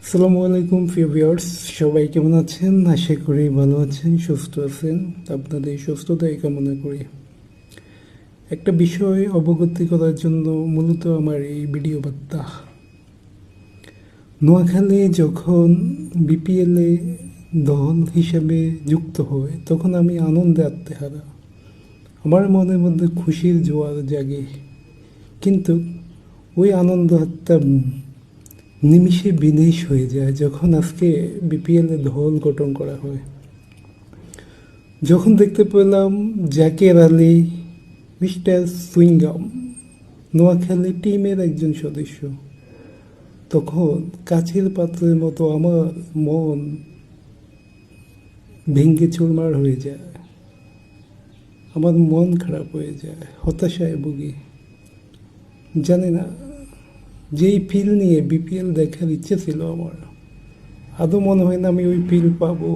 আসসালামু আলাইকুম ভিউয়ার্স, সবাই কেমন আছেন? আশা করি ভালো আছেন, সুস্থ আছেন। আপনাদের সুস্থতাই কামনা করি। একটা বিষয় অবগতি করার জন্য মূলত আমার এই ভিডিও বার্তা। নোয়াখালী যখন বিপিএলে দল হিসেবে যুক্ত হয় তখন আমি আনন্দে আত্মহারা। আমার মনের মধ্যে খুশির জোয়ার জাগে, কিন্তু ওই আনন্দ একটা নিমিষে বিদেশ হয়ে যায় যখন আজকে বিপিএলে দল গঠন করা হয়। যখন দেখতে পেলাম জাকের আলী, মিস্টার সুইংগাম নোয়াখালী টিমের একজন সদস্য, তখন কাছের পাত্রের মতো আমার মন ভেঙে চুরমার হয়ে যায়। আমার মন খারাপ হয়ে যায়, হতাশায় ভুগি। জানি না, যেই ফিল নিয়ে বিপিএল দেখার ইচ্ছে ছিল আমার, আদৌ মনে হয় না আমি ওই ফিল পাবো।